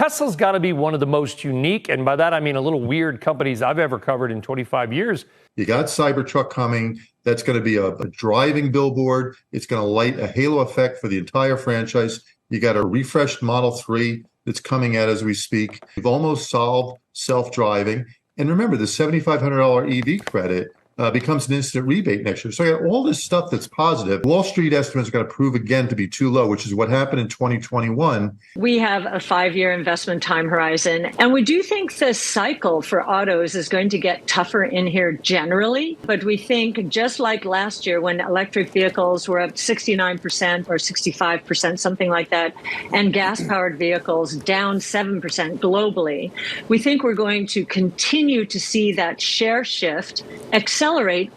Tesla's got to be one of the most unique, and by that I mean a little weird companies I've ever covered in 25 years. You got Cybertruck coming. That's going to be a driving billboard. It's going to light a halo effect for the entire franchise. You got a refreshed Model 3 that's coming out as we speak. We've almost solved self-driving. And remember, the $7,500 EV credit becomes an instant rebate next year. So you got all this stuff that's positive. Wall Street estimates are going to prove again to be too low, which is what happened in 2021. We have a 5-year investment time horizon, and we do think the cycle for autos is going to get tougher in here generally. But we think just like last year when electric vehicles were up 69% or 65%, something like that, and gas-powered vehicles down 7% globally, we think we're going to continue to see that share shift accelerate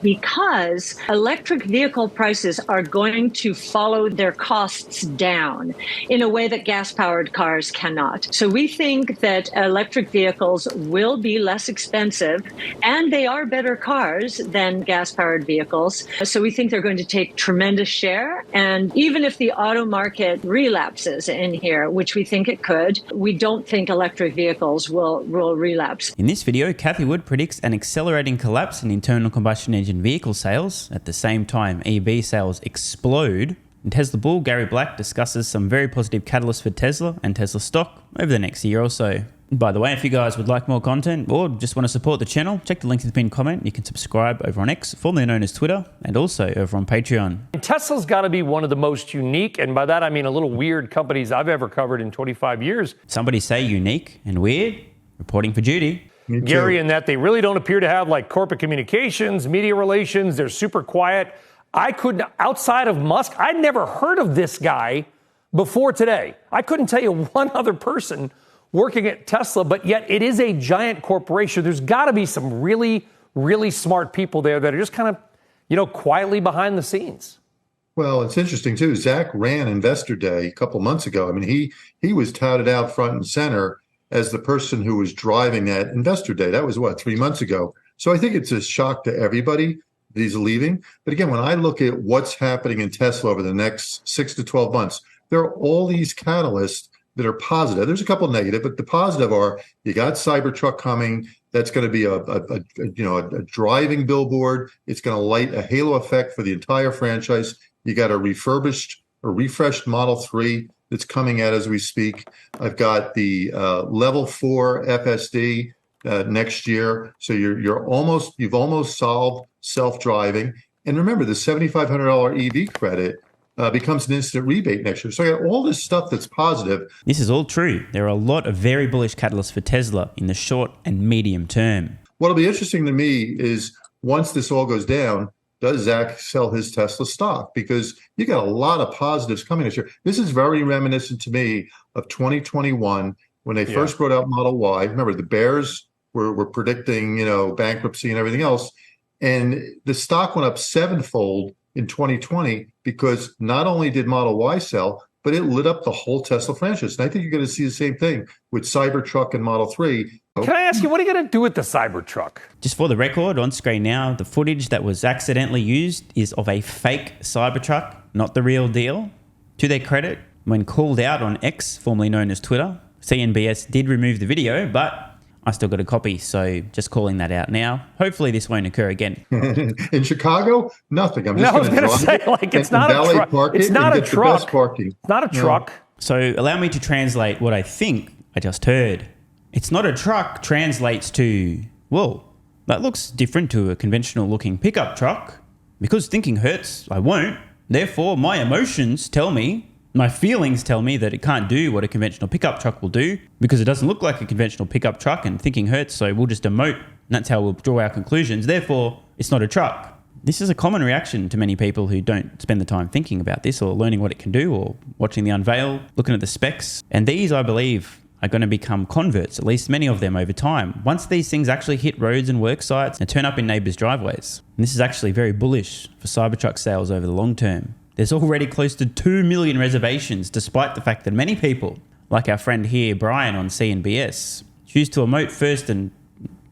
because electric vehicle prices are going to follow their costs down in a way that gas-powered cars cannot. So we think that electric vehicles will be less expensive, and they are better cars than gas-powered vehicles. So we think they're going to take tremendous share. And even if the auto market relapses in here, which we think it could, we don't think electric vehicles will relapse. In this video, Cathie Wood predicts an accelerating collapse in internal combustion engine vehicle sales. At the same time, EV sales explode. And Tesla bull Gary Black discusses some very positive catalysts for Tesla and Tesla stock over the next year or so. By the way, if you guys would like more content or just want to support the channel, check the link in the pinned comment. You can subscribe over on X, formerly known as Twitter, and also over on Patreon. Tesla's got to be one of the most unique, and by that I mean a little weird companies I've ever covered in 25 years. Somebody say unique and weird? Reporting for duty. Gary, in that they really don't appear to have like corporate communications, media relations. They're super quiet. I couldn't, outside of Musk, I'd never heard of this guy before today. I couldn't tell you one other person working at Tesla, but yet it is a giant corporation. There's got to be some really, really smart people there that are just kind of, quietly behind the scenes. Well, it's interesting too. Zach ran Investor Day a couple months ago. I mean, he was touted out front and center as the person who was driving that Investor Day. That was 3 months ago. So I think it's a shock to everybody that he's leaving. But again, when I look at what's happening in Tesla over the next 6 to 12 months, there are all these catalysts that are positive. There's a couple negative, but the positive are you got Cybertruck coming. That's going to be a driving billboard. It's going to light a halo effect for the entire franchise. You got a refreshed Model 3 that's coming out as we speak. I've got the level 4 FSD next year. So you've almost solved self-driving. And remember, the $7,500 EV credit becomes an instant rebate next year. So I got all this stuff that's positive. This is all true. There are a lot of very bullish catalysts for Tesla in the short and medium term. What'll be interesting to me is once this all goes down, does Zach sell his Tesla stock? Because you got a lot of positives coming this year. This is very reminiscent to me of 2021 when they first brought out Model Y. Remember, the bears were predicting, bankruptcy and everything else. And the stock went up 7-fold in 2020 because not only did Model Y sell, but it lit up the whole Tesla franchise. And I think you're going to see the same thing with Cybertruck and Model 3. Can I ask you, what are you going to do with the Cybertruck? Just for the record, on screen now, the footage that was accidentally used is of a fake Cybertruck, not the real deal. To their credit, when called out on X, formerly known as Twitter, CNBS did remove the video, but I still got a copy, so just calling that out now. Hopefully this won't occur again. In Chicago, nothing. I'm just going to say, it's not a truck. It's not a truck. It's not a truck. So allow me to translate what I think I just heard. It's not a truck translates to, well, that looks different to a conventional looking pickup truck. Because thinking hurts, I won't. Therefore, my emotions tell me, my feelings tell me that it can't do what a conventional pickup truck will do because it doesn't look like a conventional pickup truck and thinking hurts, so we'll just emote. And that's how we'll draw our conclusions. Therefore, it's not a truck. This is a common reaction to many people who don't spend the time thinking about this or learning what it can do or watching the unveil, looking at the specs. And these, I believe, are going to become converts, at least many of them over time, once these things actually hit roads and work sites and turn up in neighbours' driveways. And this is actually very bullish for Cybertruck sales over the long term. There's already close to 2 million reservations, despite the fact that many people, like our friend here, Brian on CNBS, choose to emote first and,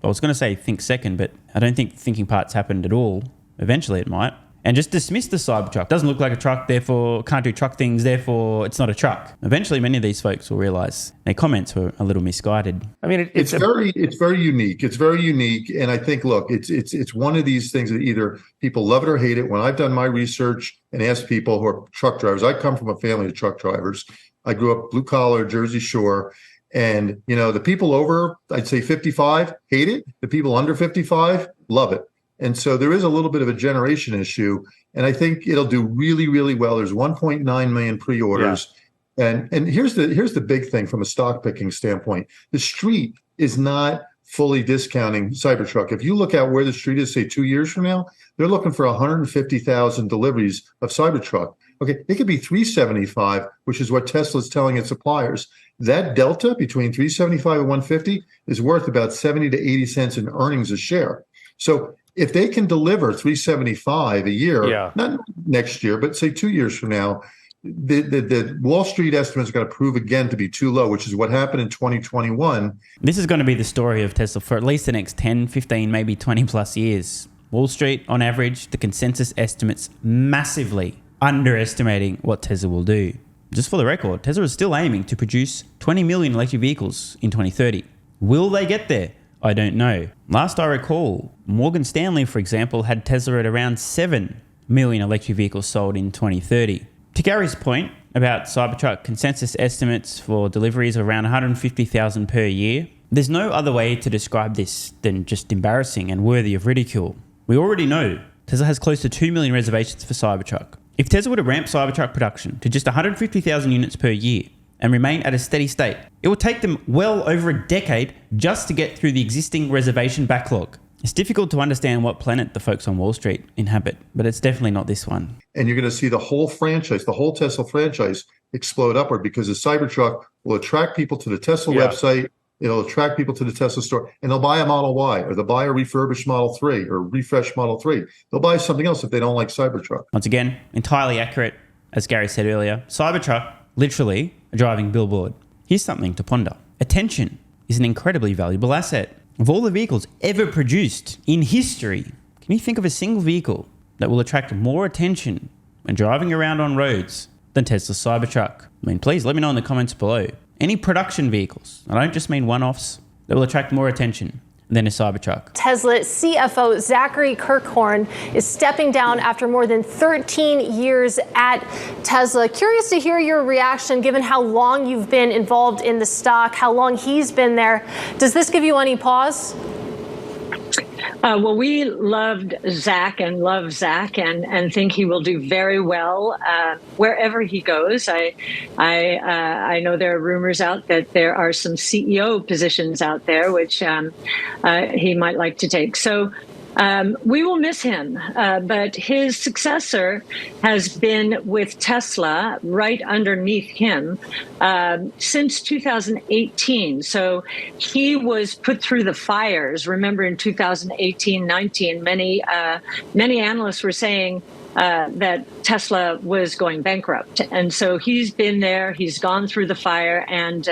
I was going to say think second, but I don't think the thinking part's happened at all. Eventually it might. and just dismiss the Cybertruck. Doesn't look like a truck, therefore can't do truck things, therefore it's not a truck. Eventually, many of these folks will realize their comments were a little misguided. I mean, it's very unique. It's very unique, and I think, look, it's one of these things that either people love it or hate it. When I've done my research and asked people who are truck drivers, I come from a family of truck drivers. I grew up blue collar, Jersey Shore. And, the people over, I'd say 55, hate it. The people under 55 love it. And so there is a little bit of a generation issue. And I think it'll do really, really well. There's 1.9 million pre-orders. Yeah. And here's the big thing from a stock picking standpoint. The street is not fully discounting Cybertruck. If you look at where the street is, say 2 years from now, they're looking for 150,000 deliveries of Cybertruck. Okay, it could be 375, which is what Tesla's telling its suppliers. That delta between 375 and 150 is worth about 70 to 80 cents in earnings a share. So if they can deliver 375 a year, not next year, but say 2 years from now, the Wall Street estimates are going to prove again to be too low, which is what happened in 2021. This is going to be the story of Tesla for at least the next 10, 15, maybe 20 plus years. Wall Street, on average, the consensus estimates massively underestimating what Tesla will do. Just for the record, Tesla is still aiming to produce 20 million electric vehicles in 2030. Will they get there? I don't know. Last I recall, Morgan Stanley, for example, had Tesla at around 7 million electric vehicles sold in 2030. To Gary's point about Cybertruck consensus estimates for deliveries of around 150,000 per year, there's no other way to describe this than just embarrassing and worthy of ridicule. We already know Tesla has close to 2 million reservations for Cybertruck. If Tesla were to ramp Cybertruck production to just 150,000 units per year and remain at a steady state, it will take them well over a decade just to get through the existing reservation backlog. It's difficult to understand what planet the folks on Wall Street inhabit, but it's definitely not this one. And you're going to see the whole franchise, the whole Tesla franchise explode upward because the Cybertruck will attract people to the Tesla website. It'll attract people to the Tesla store, and they'll buy a Model Y, or they'll buy a refurbished Model 3 or refreshed Model 3. They'll buy something else if they don't like Cybertruck. Once again, entirely accurate. As Gary said earlier, Cybertruck, literally a driving billboard. Here's something to ponder. Attention is an incredibly valuable asset. Of all the vehicles ever produced in history, can you think of a single vehicle that will attract more attention when driving around on roads than Tesla's Cybertruck? I mean, please let me know in the comments below. Any production vehicles, I don't just mean one-offs, that will attract more attention than a Cybertruck. Tesla CFO Zachary Kirkhorn is stepping down after more than 13 years at Tesla. Curious to hear your reaction given how long you've been involved in the stock, how long he's been there. Does this give you any pause? Well, we loved Zach and love Zach and think he will do very well wherever he goes. I know there are rumors out that there are some CEO positions out there which he might like to take. So we will miss him, but his successor has been with Tesla right underneath him since 2018. So he was put through the fires. Remember, in 2018-19, many analysts were saying that Tesla was going bankrupt. And so he's been there, he's gone through the fire, and,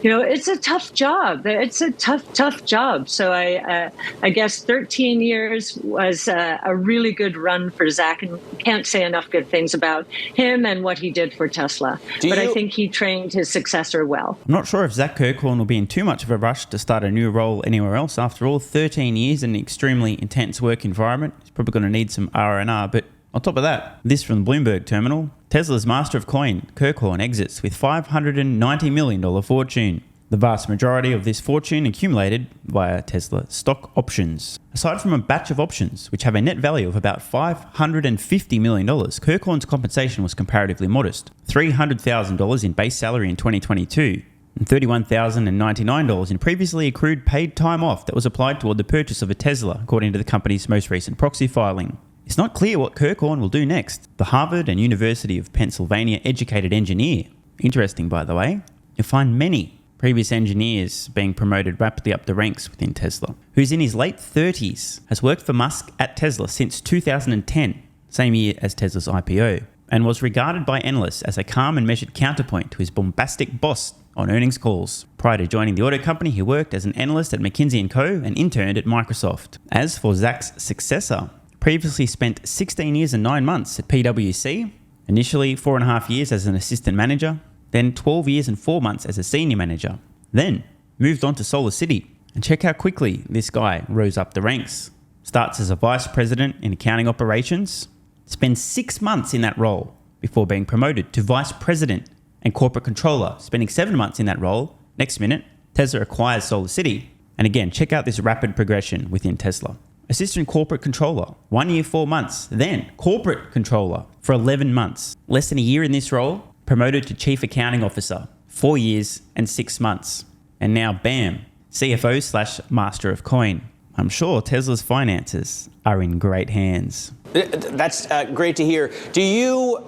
it's a tough job. It's a tough job. So I guess 13 years was a really good run for Zach, and can't say enough good things about him and what he did for Tesla. I think he trained his successor well. I'm not sure if Zach Kirkhorn will be in too much of a rush to start a new role anywhere else. After all, 13 years in an extremely intense work environment, he's probably going to need some R&R, but on top of that, this from the Bloomberg terminal, Tesla's master of coin, Kirkhorn, exits with $590 million fortune. The vast majority of this fortune accumulated via Tesla stock options. Aside from a batch of options, which have a net value of about $550 million, Kirkhorn's compensation was comparatively modest. $300,000 in base salary in 2022, and $31,099 in previously accrued paid time off that was applied toward the purchase of a Tesla, according to the company's most recent proxy filing. It's not clear what Kirkhorn will do next. The Harvard and University of Pennsylvania educated engineer, interesting by the way, you'll find many previous engineers being promoted rapidly up the ranks within Tesla, who's in his late 30s, has worked for Musk at Tesla since 2010, same year as Tesla's IPO, and was regarded by analysts as a calm and measured counterpoint to his bombastic boss on earnings calls. Prior to joining the auto company, he worked as an analyst at McKinsey & Co. and interned at Microsoft. As for Zach's successor, Previously spent 16 years and 9 months at PwC, initially 4.5 years as an assistant manager, then 12 years and 4 months as a senior manager. Then moved on to Solar City. And check how quickly this guy rose up the ranks. Starts as a vice president in accounting operations, spends 6 months in that role before being promoted to vice president and corporate controller, spending 7 months in that role. Next minute, Tesla acquires Solar City. And again, check out this rapid progression within Tesla. Assistant corporate controller, 1 year, 4 months. Then corporate controller for 11 months. Less than a year in this role, promoted to chief accounting officer, 4 years and 6 months. And now, bam, CFO/master of coin. I'm sure Tesla's finances are in great hands. That's great to hear. Do you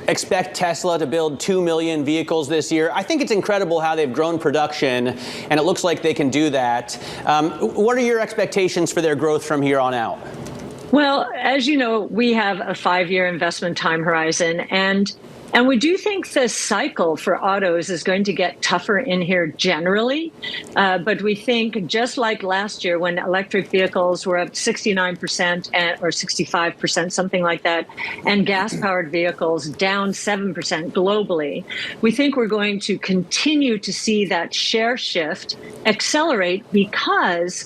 expect Tesla to build 2 million vehicles this year? I think it's incredible how they've grown production, and it looks like they can do that. What are your expectations for their growth from here on out? Well, as you know, we have a 5-year investment time horizon, and we do think the cycle for autos is going to get tougher in here generally. But we think just like last year when electric vehicles were up 69% or 65%, something like that, and gas-powered vehicles down 7% globally, we think we're going to continue to see that share shift accelerate because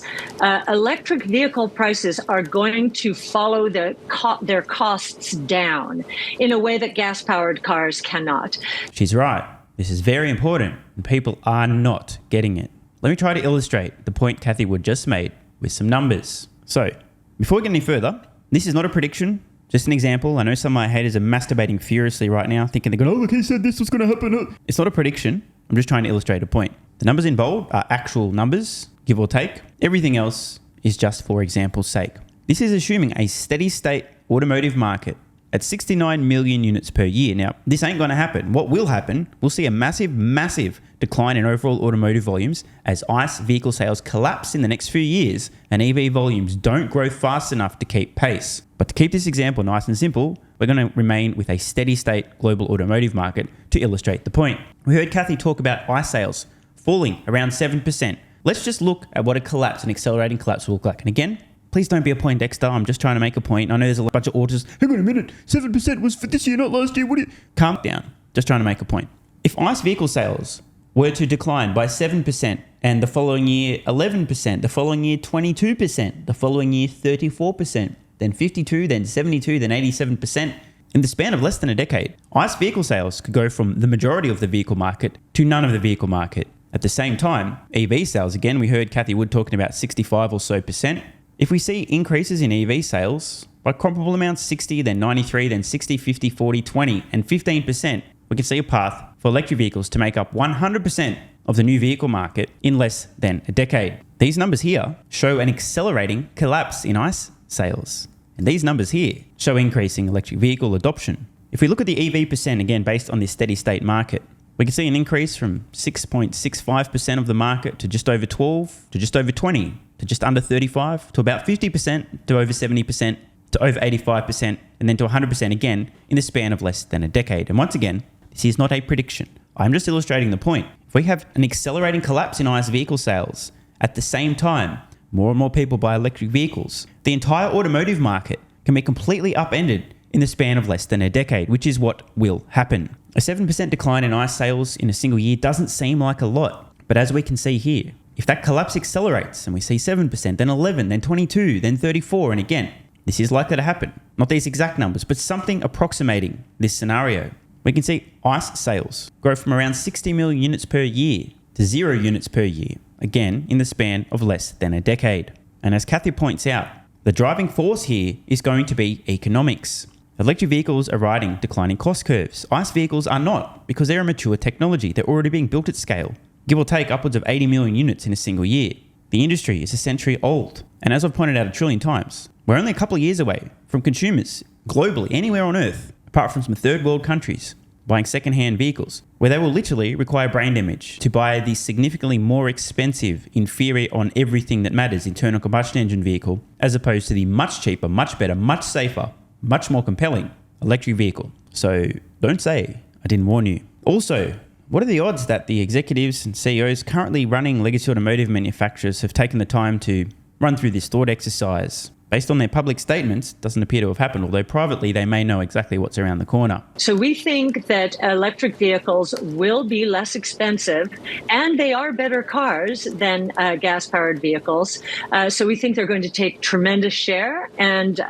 electric vehicle prices are going to follow their costs down in a way that gas-powered cars cannot. She's right. This is very important, and people are not getting it. Let me try to illustrate the point Cathie Wood just made with some numbers. So, before we get any further, this is not a prediction, just an example. I know some of my haters are masturbating furiously right now, thinking they're going, oh, look, he said this was going to happen. It's not a prediction. I'm just trying to illustrate a point. The numbers in bold are actual numbers, give or take. Everything else is just for example's sake. This is assuming a steady state automotive market at 69 million units per year. Now, this ain't going to happen. What will happen, we'll see a massive decline in overall automotive volumes as ICE vehicle sales collapse in the next few years and EV volumes don't grow fast enough to keep pace. But to keep this example nice and simple, we're going to remain with a steady state global automotive market to illustrate the point. We heard Cathie talk about ICE sales falling around 7%. Let's just look at what a collapse, an accelerating collapse will look like. And again, please don't be a Poindexter. I'm just trying to make a point. I know there's a bunch of auditors. Hang on a minute. 7% was for this year, not last year. What do you... Calm down. Just trying to make a point. If ICE vehicle sales were to decline by 7% and the following year 11%, the following year 22%, the following year 34%, then 52%, then 72%, then 87%, in the span of less than a decade, ICE vehicle sales could go from the majority of the vehicle market to none of the vehicle market. At the same time, EV sales, again, we heard Cathie Wood talking about 65 or so percent. If we see increases in EV sales by comparable amounts, 60, then 93, then 60, 50, 40, 20, and 15%, we can see a path for electric vehicles to make up 100% of the new vehicle market in less than a decade. These numbers here show an accelerating collapse in ICE sales. And these numbers here show increasing electric vehicle adoption. If we look at the EV percent, again, based on this steady state market, we can see an increase from 6.65% of the market to just over 12, to just over 20, to just under 35, to about 50%, to over 70%, to over 85%, and then to 100% again in the span of less than a decade. And once again, this is not a prediction. I'm just illustrating the point. If we have an accelerating collapse in ICE vehicle sales, at the same time, more and more people buy electric vehicles, the entire automotive market can be completely upended in the span of less than a decade, which is what will happen. A 7% decline in ICE sales in a single year doesn't seem like a lot, but as we can see here, if that collapse accelerates and we see 7%, then 11, then 22, then 34, and again, this is likely to happen. Not these exact numbers, but something approximating this scenario. We can see ICE sales grow from around 60 million units per year to 0 units per year, again, in the span of less than a decade. And as Cathie points out, the driving force here is going to be economics. Electric vehicles are riding declining cost curves. ICE vehicles are not, because they're a mature technology. They're already being built at scale. Give or take upwards of 80 million units in a single year. The industry is a century old. And as I've pointed out a trillion times, we're only a couple of years away from consumers globally, anywhere on Earth, apart from some third world countries, buying second-hand vehicles, where they will literally require brain damage to buy the significantly more expensive, inferior on everything that matters internal combustion engine vehicle, as opposed to the much cheaper, much better, much safer, much more compelling electric vehicle. So don't say I didn't warn you. Also, what are the odds that the executives and CEOs currently running legacy automotive manufacturers have taken the time to run through this thought exercise? based on their public statements, doesn't appear to have happened, although privately they may know exactly what's around the corner. So we think that electric vehicles will be less expensive, and they are better cars than gas-powered vehicles. So we think they're going to take tremendous share. And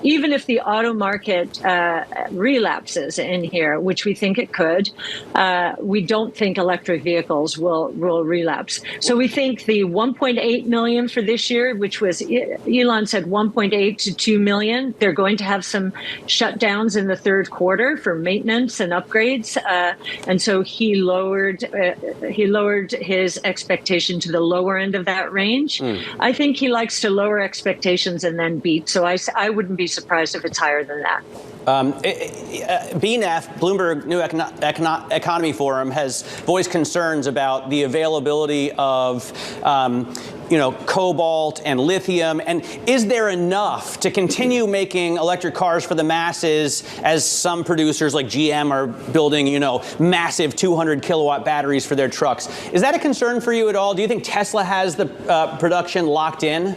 even if the auto market relapses in here, which we think it could, we don't think electric vehicles will relapse. So we think the 1.8 million for this year, which was Elon said 1.8 to 2 million. They're going to have some shutdowns in the third quarter for maintenance and upgrades, and so he lowered his expectation to the lower end of that range. I think he likes to lower expectations and then beat. So I wouldn't be surprised if it's higher than that. BNEF, Bloomberg New Economy Forum, has voiced concerns about the availability of cobalt and lithium. And is there enough to continue making electric cars for the masses as some producers like GM are building, massive 200 kilowatt batteries for their trucks? Is that a concern for you at all? Do you think Tesla has the production locked in?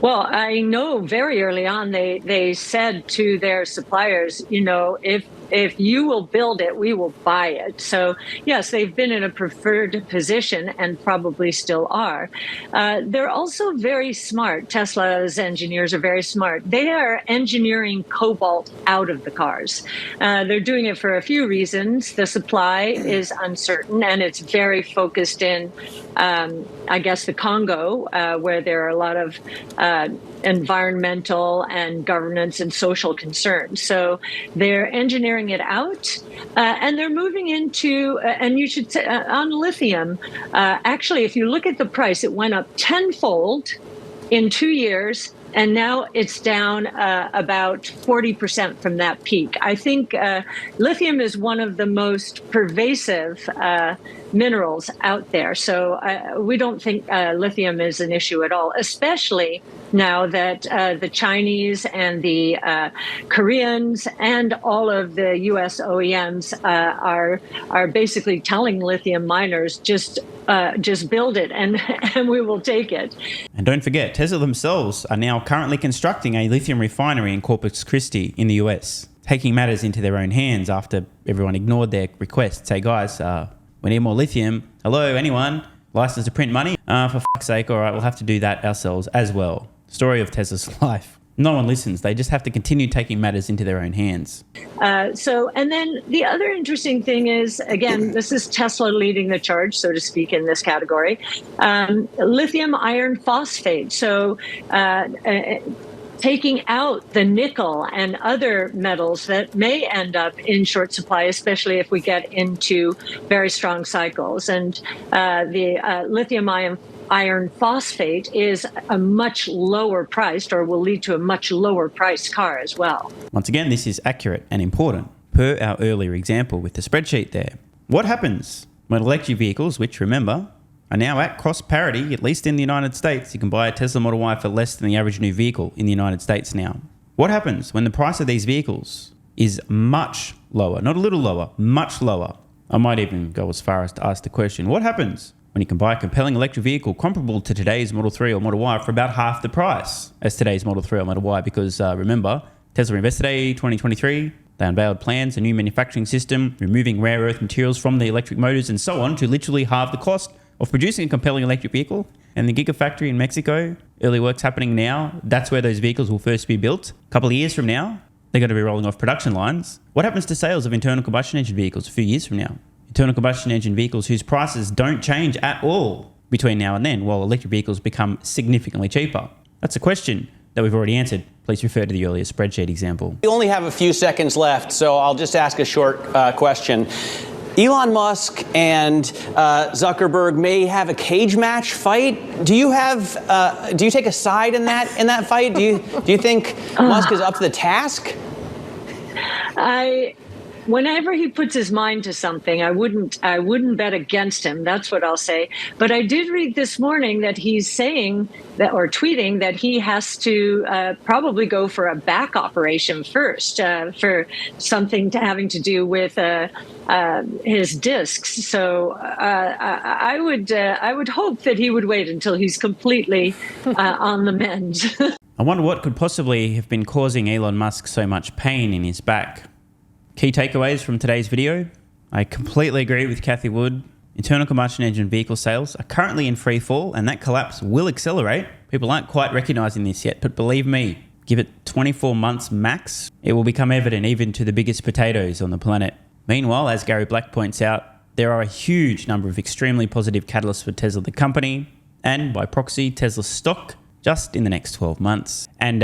Well, I know very early on they said to their suppliers, if you will build it, we will buy it. So, yes, they've been in a preferred position and probably still are. They're also very smart. Tesla's engineers are very smart. They are engineering cobalt out of the cars. They're doing it for a few reasons. The supply is uncertain, and it's very focused in, I guess, the Congo, where there are a lot of environmental and governance and social concerns. So they're engineering it out, and they're moving into, and you should say, on lithium, actually, if you look at the price, it went up tenfold in 2 years. And now it's down about 40% from that peak. I think lithium is one of the most pervasive minerals out there. So we don't think lithium is an issue at all, especially now that the Chinese and the Koreans and all of the U.S. OEMs are basically telling lithium miners, just build it and we will take it. And don't forget, Tesla themselves are now currently constructing a lithium refinery in Corpus Christi in the US, taking matters into their own hands after everyone ignored their request. Say, guys, we need more lithium. Hello, anyone? License to print money? For fuck's sake, all right, we'll have to do that ourselves as well. Story of Tesla's life. No one listens. They just have to continue taking matters into their own hands. And then the other interesting thing is, again, this is Tesla leading the charge, so to speak, in this category. Lithium iron phosphate. So taking out the nickel and other metals that may end up in short supply, especially if we get into very strong cycles. And the lithium iron phosphate is a much lower priced, or will lead to a much lower priced car as well. Once again, this is accurate and important, per our earlier example with the spreadsheet there. What happens when electric vehicles, which remember, are now at cost parity, at least in the United States? You can buy a Tesla Model Y for less than the average new vehicle in the United States now. What happens when the price of these vehicles is much lower, not a little lower, much lower? I might even go as far as to ask the question, what happens when you can buy a compelling electric vehicle comparable to today's Model 3 or Model Y for about half the price as today's Model 3 or Model Y? Because remember, Tesla Investor Day 2023, they unveiled plans, a new manufacturing system, removing rare earth materials from the electric motors and so on to literally halve the cost of producing a compelling electric vehicle. And the Gigafactory in Mexico, early work's happening now. That's where those vehicles will first be built. A couple of years from now, they're going to be rolling off production lines. What happens to sales of internal combustion engine vehicles a few years from now? Internal combustion engine vehicles whose prices don't change at all between now and then, while electric vehicles become significantly cheaper. That's a question that we've already answered. Please refer to the earlier spreadsheet example. We only have a few seconds left, so I'll just ask a short question. Elon Musk and Zuckerberg may have a cage match fight. Do you take a side in that fight? Do you think Musk is up to the task? Whenever he puts his mind to something, I wouldn't bet against him. That's what I'll say. But I did read this morning that he's saying that, or tweeting that he has to probably go for a back operation first for something having to do with his discs. So I would hope that he would wait until he's completely on the mend. I wonder what could possibly have been causing Elon Musk so much pain in his back. Key takeaways from today's video. I completely agree with Cathie Wood. Internal combustion engine vehicle sales are currently in free fall, and that collapse will accelerate. People aren't quite recognizing this yet, but believe me, give it 24 months max, it will become evident even to the biggest potatoes on the planet. Meanwhile, as Gary Black points out, there are a huge number of extremely positive catalysts for Tesla the company, and by proxy, Tesla's stock, just in the next 12 months. And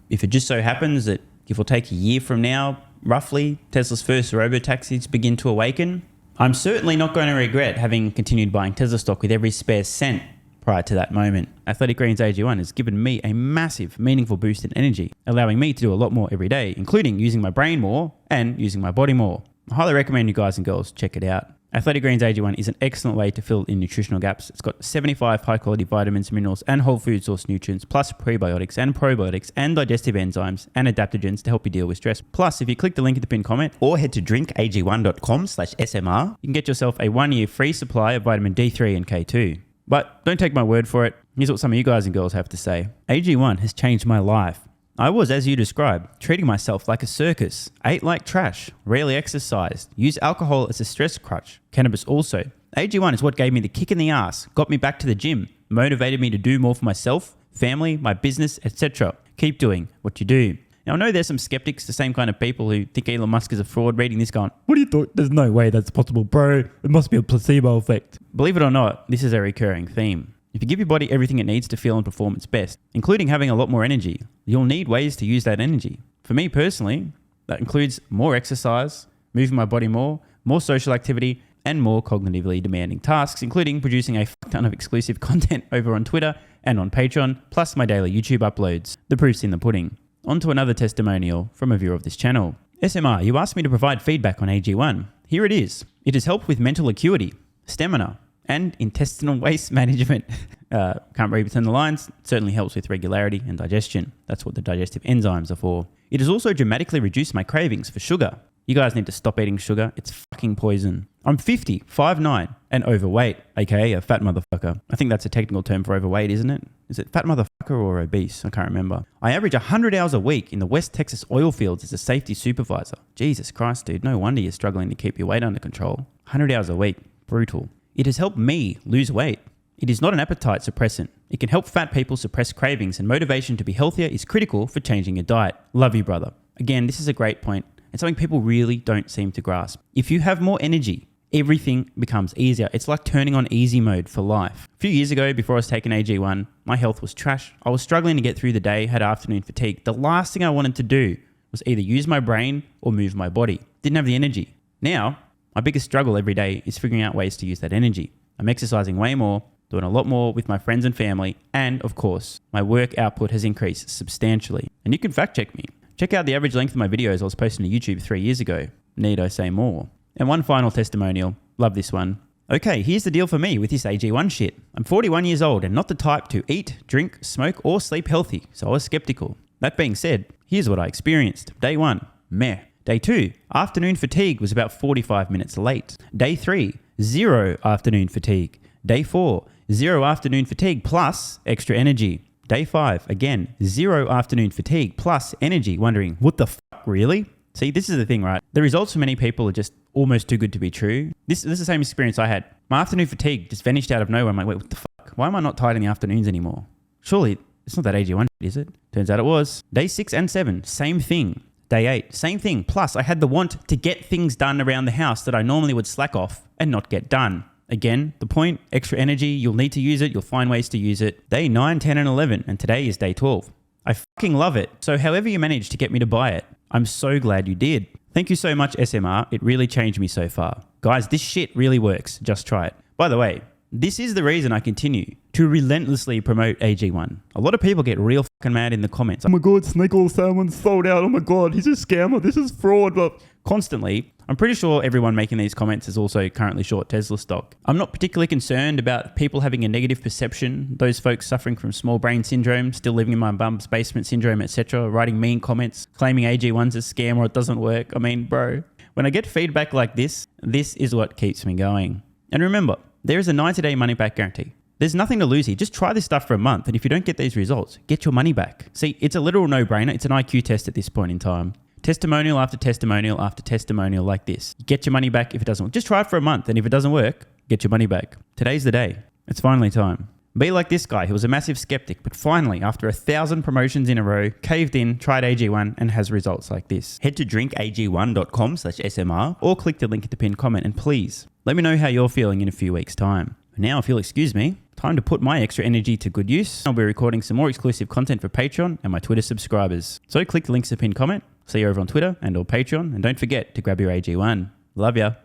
if it just so happens that give or take a year from now, roughly, Tesla's first robo-taxis begin to awaken, I'm certainly not going to regret having continued buying Tesla stock with every spare cent prior to that moment. Athletic Greens AG1 has given me a massive, meaningful boost in energy, allowing me to do a lot more every day, including using my brain more and using my body more. I highly recommend you guys and girls check it out. Athletic Greens AG1 is an excellent way to fill in nutritional gaps. It's got 75 high-quality vitamins, minerals, and whole food source nutrients, plus prebiotics and probiotics and digestive enzymes and adaptogens to help you deal with stress. Plus, if you click the link in the pinned comment or head to drinkag1.com/SMR, you can get yourself a 1-year free supply of vitamin D3 and K2. But don't take my word for it. Here's what some of you guys and girls have to say. AG1 has changed my life. I was, as you described, treating myself like a circus, ate like trash, rarely exercised, used alcohol as a stress crutch, cannabis also. AG1 is what gave me the kick in the ass, got me back to the gym, motivated me to do more for myself, family, my business, etc. Keep doing what you do. Now, I know there's some skeptics, the same kind of people who think Elon Musk is a fraud, reading this going, what do you thought? There's no way that's possible, bro. It must be a placebo effect. Believe it or not, this is a recurring theme. If you give your body everything it needs to feel and perform its best, including having a lot more energy, you'll need ways to use that energy. For me personally, that includes more exercise, moving my body more social activity, and more cognitively demanding tasks, including producing a ton of exclusive content over on Twitter and on Patreon, plus my daily YouTube uploads. The proof's in the pudding. On to another testimonial from a viewer of this channel. SMR, you asked me to provide feedback on AG1. Here it is. It has helped with mental acuity, stamina, and intestinal waste management. Can't read between the lines. It certainly helps with regularity and digestion. That's what the digestive enzymes are for. It has also dramatically reduced my cravings for sugar. You guys need to stop eating sugar. It's fucking poison. I'm 50, 5'9", and overweight, aka a fat motherfucker. I think that's a technical term for overweight, isn't it? Is it fat motherfucker or obese? I can't remember. I average 100 hours a week in the West Texas oil fields as a safety supervisor. Jesus Christ, dude. No wonder you're struggling to keep your weight under control. 100 hours a week. Brutal. It has helped me lose weight. It is not an appetite suppressant. It can help fat people suppress cravings, and motivation to be healthier is critical for changing your diet. Love you, brother. Again, this is a great point and something people really don't seem to grasp. If you have more energy, everything becomes easier. It's like turning on easy mode for life. A few years ago, before I was taking AG1, my health was trash. I was struggling to get through the day, had afternoon fatigue. The last thing I wanted to do was either use my brain or move my body. Didn't have the energy. Now, my biggest struggle every day is figuring out ways to use that energy. I'm exercising way more, doing a lot more with my friends and family, and of course, my work output has increased substantially. And you can fact check me. Check out the average length of my videos I was posting to YouTube 3 years ago. Need I say more? And one final testimonial. Love this one. Okay, here's the deal for me with this AG1 shit. I'm 41 years old and not the type to eat, drink, smoke, or sleep healthy, so I was skeptical. That being said, here's what I experienced. Day 1, meh. Day 2, afternoon fatigue was about 45 minutes late. Day 3, 0 afternoon fatigue. Day 4, 0 afternoon fatigue plus extra energy. Day 5, again, 0 afternoon fatigue plus energy. Wondering, what the fuck, really? See, this is the thing, right? The results for many people are just almost too good to be true. This is the same experience I had. My afternoon fatigue just vanished out of nowhere. I'm like, wait, what the fuck? Why am I not tired in the afternoons anymore? Surely, it's not that AG1, is it? Turns out it was. Day 6 and 7, same thing. Day 8, same thing. Plus, I had the want to get things done around the house that I normally would slack off and not get done. Again, the point, extra energy, you'll need to use it, you'll find ways to use it. Day 9, 10, and 11, and today is day 12. I fucking love it. So however you managed to get me to buy it, I'm so glad you did. Thank you so much, SMR. It really changed me so far. Guys, this shit really works. Just try it. By the way, this is the reason I continue to relentlessly promote AG1. A lot of people get real fucking mad in the comments. Oh my God, Snake Oil Salmon's sold out. Oh my God, he's a scammer. This is fraud. But constantly, I'm pretty sure everyone making these comments is also currently short Tesla stock. I'm not particularly concerned about people having a negative perception, those folks suffering from small brain syndrome, still living in my bum's basement syndrome, etc., writing mean comments, claiming AG1's a scam or it doesn't work. I mean, bro, when I get feedback like this is what keeps me going. And remember, there is a 90-day money-back guarantee. There's nothing to lose here. Just try this stuff for a month. And if you don't get these results, get your money back. See, it's a literal no-brainer. It's an IQ test at this point in time. Testimonial after testimonial after testimonial like this. Get your money back if it doesn't work. Just try it for a month. And if it doesn't work, get your money back. Today's the day. It's finally time. Be like this guy who was a massive skeptic, but finally, after 1,000 promotions in a row, caved in, tried AG1, and has results like this. Head to drinkag1.com/SMR or click the link at the pinned comment, and please let me know how you're feeling in a few weeks' time. Now, if you'll excuse me, time to put my extra energy to good use. I'll be recording some more exclusive content for Patreon and my Twitter subscribers. So click the links at the pinned comment. See you over on Twitter and or Patreon, and don't forget to grab your AG1. Love ya.